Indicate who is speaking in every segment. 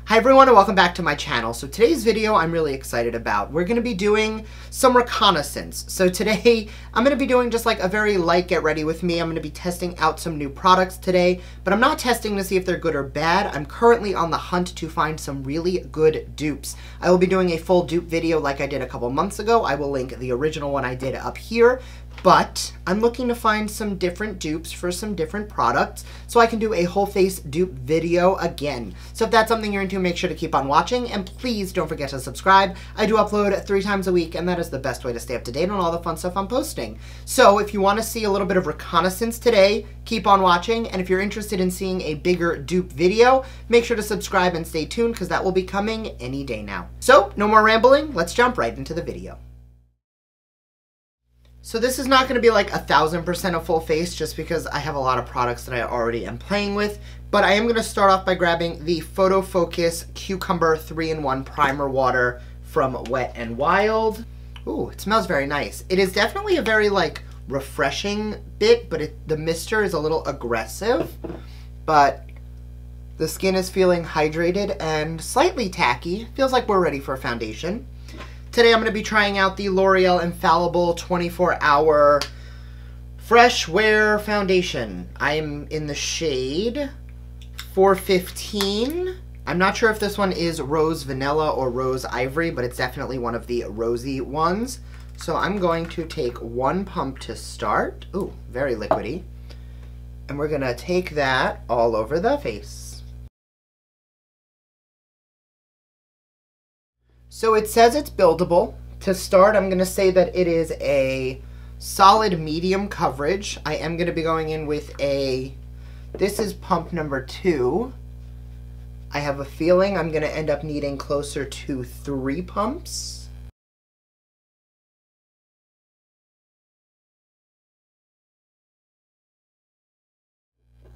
Speaker 1: Hi everyone and welcome back to my channel. So today's video I'm really excited about. We're going to be doing some reconnaissance. So today I'm going to be doing just like a very light get ready with me. I'm going to be testing out some new products today, but I'm not testing to see if they're good or bad. I'm currently on the hunt to find some really good dupes. I will be doing a full dupe video like I did a couple months ago. I will link the original one I did up here. But I'm looking to find some different dupes for some different products so I can do a whole face dupe video again. So if that's something you're into, make sure to keep on watching, and please don't forget to subscribe. I do upload 3 times a week, and that is the best way to stay up to date on all the fun stuff I'm posting. So if you want to see a little bit of reconnaissance today, keep on watching, and if you're interested in seeing a bigger dupe video, make sure to subscribe and stay tuned because that will be coming any day now. So no more rambling, let's jump right into the video. So this is not going to be like 1000% a full face just because I have a lot of products that I already am playing with, but I am going to start off by grabbing the Photo Focus Cucumber 3-in-1 Primer Water from Wet n Wild. Ooh, it smells very nice. It is definitely a very like refreshing bit, but the mister is a little aggressive, but the skin is feeling hydrated and slightly tacky. Feels like we're ready for a foundation. Today I'm going to be trying out the L'Oreal Infallible 24-Hour Fresh Wear Foundation. I'm in the shade 415. I'm not sure if this one is Rose Vanilla or Rose Ivory, but it's definitely one of the rosy ones. So I'm going to take 1 pump to start. Ooh, very liquidy. And we're going to take that all over the face. So it says it's buildable. To start, I'm going to say that it is a solid medium coverage. I am going to be going in with this is pump number 2. I have a feeling I'm going to end up needing closer to 3 pumps.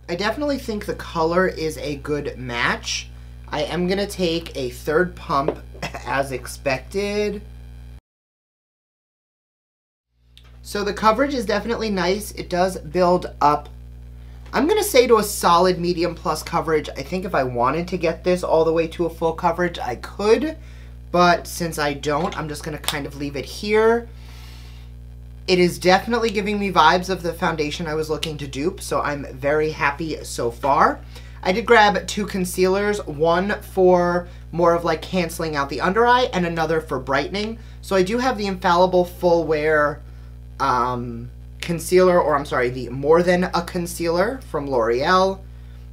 Speaker 1: I definitely think the color is a good match. I am going to take a 3rd pump as expected. So the coverage is definitely nice. It does build up. I'm going to say to a solid medium plus coverage. I think if I wanted to get this all the way to a full coverage, I could. But since I don't, I'm just going to kind of leave it here. It is definitely giving me vibes of the foundation I was looking to dupe, so I'm very happy so far. I did grab 2 concealers, one for more of like canceling out the under eye and another for brightening. So I do have the Infallible Full Wear concealer, or I'm sorry, the More Than a Concealer from L'Oreal.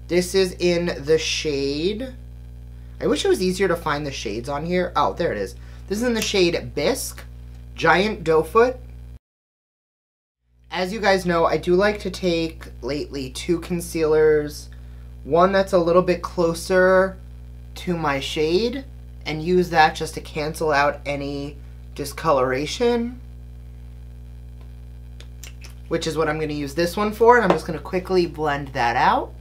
Speaker 1: This is in the shade, I wish it was easier to find the shades on here. Oh, there it is. This is in the shade Bisque, Giant Doe Foot. As you guys know, I do like to take lately 2 concealers, one that's a little bit closer to my shade, and use that just to cancel out any discoloration, which is what I'm going to use this one for, and I'm just going to quickly blend that out.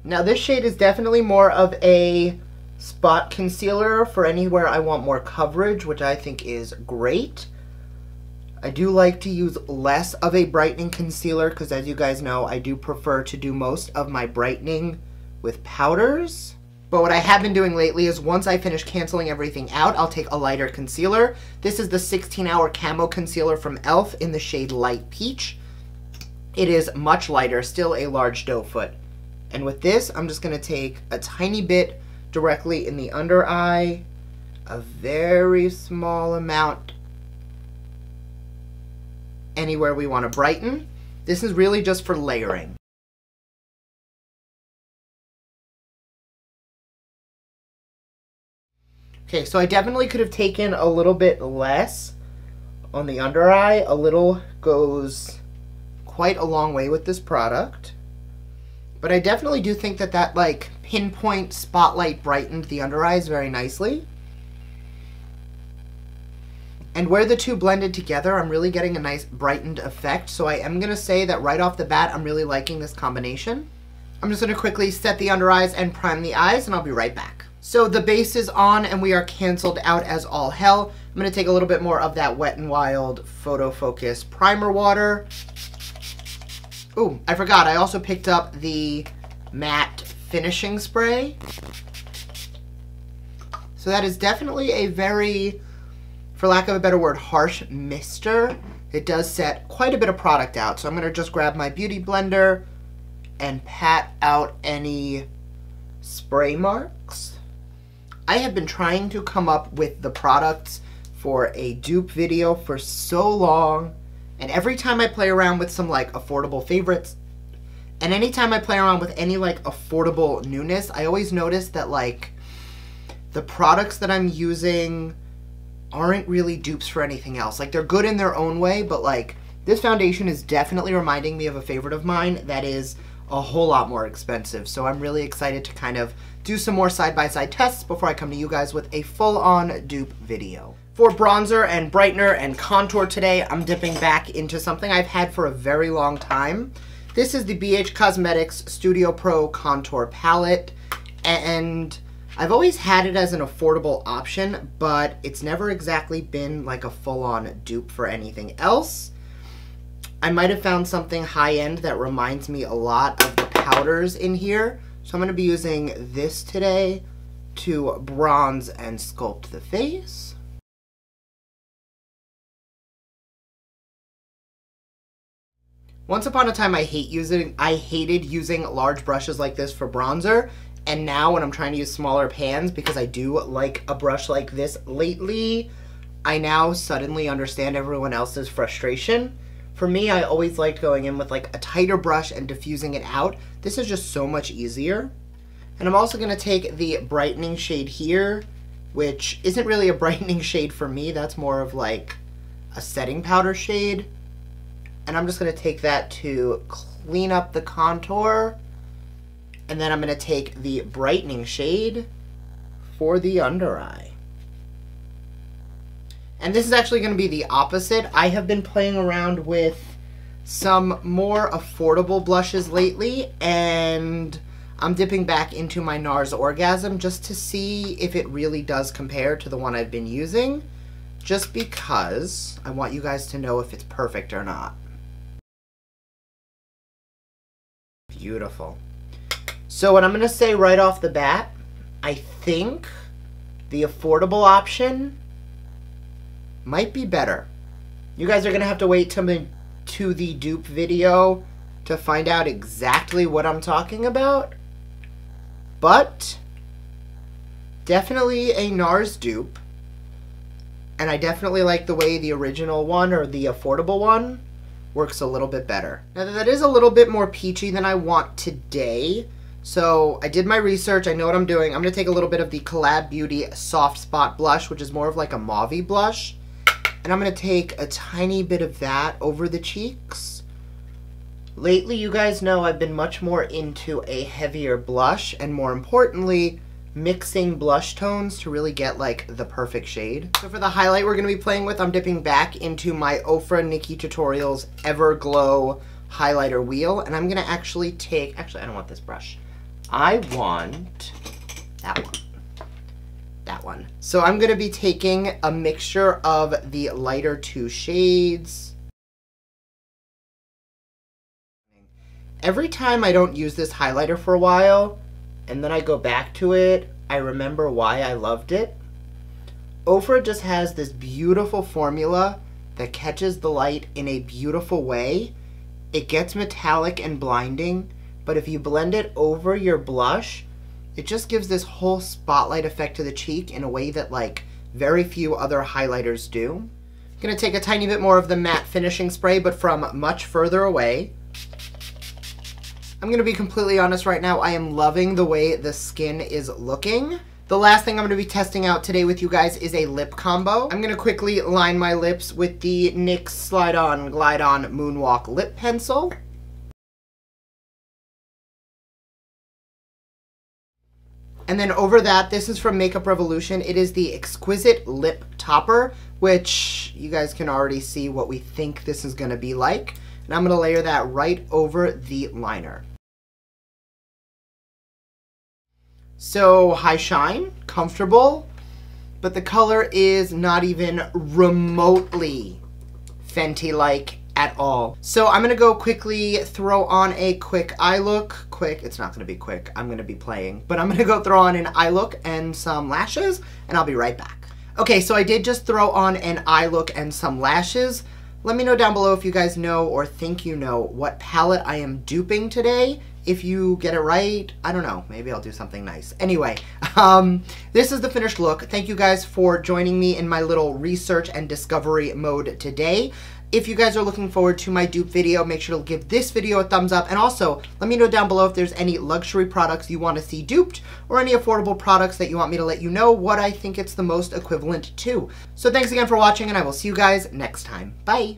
Speaker 1: Now this shade is definitely more of a spot concealer for anywhere I want more coverage, which I think is great. I do like to use less of a brightening concealer because, as you guys know, I do prefer to do most of my brightening with powders. But what I have been doing lately is once I finish canceling everything out, I'll take a lighter concealer. This is the 16-Hour Camo Concealer from e.l.f. in the shade Light Peach. It is much lighter, still a large doe foot. And with this, I'm just going to take a tiny bit directly in the under eye, a very small amount anywhere we want to brighten. This is really just for layering. Okay, so I definitely could have taken a little bit less on the under eye. A little goes quite a long way with this product. But I definitely do think that that like pinpoint spotlight brightened the under eyes very nicely. And where the 2 blended together, I'm really getting a nice brightened effect. So I am going to say that right off the bat, I'm really liking this combination. I'm just going to quickly set the under eyes and prime the eyes, and I'll be right back. So the base is on, and we are canceled out as all hell. I'm going to take a little bit more of that Wet n Wild Photo Focus Primer Water. Ooh, I forgot. I also picked up the matte finishing spray. So that is definitely a very, for lack of a better word, harsh mister. It does set quite a bit of product out. So I'm going to just grab my beauty blender and pat out any spray marks. I have been trying to come up with the products for a dupe video for so long, and every time I play around with some like affordable favorites, and anytime I play around with any like affordable newness, I always notice that like the products that I'm using aren't really dupes for anything else. Like, they're good in their own way, but like this foundation is definitely reminding me of a favorite of mine that is a whole lot more expensive. So I'm really excited to kind of do some more side-by-side tests before I come to you guys with a full-on dupe video. For bronzer and brightener and contour today, I'm dipping back into something I've had for a very long time. This is the BH Cosmetics Studio Pro Contour Palette, and I've always had it as an affordable option, but it's never exactly been like a full-on dupe for anything else. I might have found something high-end that reminds me a lot of the powders in here, so I'm going to be using this today to bronze and sculpt the face. Once upon a time, I hated using large brushes like this for bronzer. And now when I'm trying to use smaller pans, because I do like a brush like this lately, I now suddenly understand everyone else's frustration. For me, I always liked going in with like a tighter brush and diffusing it out. This is just so much easier. And I'm also going to take the brightening shade here, which isn't really a brightening shade for me. That's more of like a setting powder shade. And I'm just going to take that to clean up the contour. And then I'm going to take the brightening shade for the under eye. And this is actually going to be the opposite. I have been playing around with some more affordable blushes lately, and I'm dipping back into my NARS Orgasm just to see if it really does compare to the one I've been using, just because I want you guys to know if it's perfect or not. Beautiful. So what I'm going to say right off the bat, I think the affordable option might be better. You guys are going to have to wait to the dupe video to find out exactly what I'm talking about. But definitely a NARS dupe. And I definitely like the way the original one, or the affordable one, works a little bit better. Now that is a little bit more peachy than I want today. So I did my research, I know what I'm doing. I'm going to take a little bit of the Collab Beauty Soft Spot Blush, which is more of like a mauve-y blush. And I'm going to take a tiny bit of that over the cheeks. Lately, you guys know I've been much more into a heavier blush, and more importantly, mixing blush tones to really get like the perfect shade. So for the highlight we're going to be playing with, I'm dipping back into my Ofra Nikki Tutorials Everglow highlighter wheel. And I'm going to actually take, I don't want this brush. I want that one. That one. So I'm going to be taking a mixture of the lighter two shades. Every time I don't use this highlighter for a while, and then I go back to it, I remember why I loved it. Ofra just has this beautiful formula that catches the light in a beautiful way. It gets metallic and blinding, but if you blend it over your blush, it just gives this whole spotlight effect to the cheek in a way that like very few other highlighters do. I'm going to take a tiny bit more of the matte finishing spray, but from much further away. I'm going to be completely honest right now, I am loving the way the skin is looking. The last thing I'm going to be testing out today with you guys is a lip combo. I'm going to quickly line my lips with the NYX Slide On Glide On Moonwalk Lip Pencil. And then over that, this is from Makeup Revolution. It is the Exquisite Lip Topper, which you guys can already see what we think this is going to be like. And I'm going to layer that right over the liner. So high shine, comfortable, but the color is not even remotely Fenty-like at all. So I'm gonna go quickly throw on a quick eye look. Quick, it's not gonna be quick. I'm gonna be playing. But I'm gonna go throw on an eye look and some lashes, and I'll be right back. Okay, so I did just throw on an eye look and some lashes. Let me know down below if you guys know or think you know what palette I am duping today. If you get it right, I don't know, maybe I'll do something nice. Anyway, this is the finished look. Thank you guys for joining me in my little research and discovery mode today. If you guys are looking forward to my dupe video, make sure to give this video a thumbs up. And also, let me know down below if there's any luxury products you want to see duped or any affordable products that you want me to let you know what I think it's the most equivalent to. So thanks again for watching, and I will see you guys next time. Bye!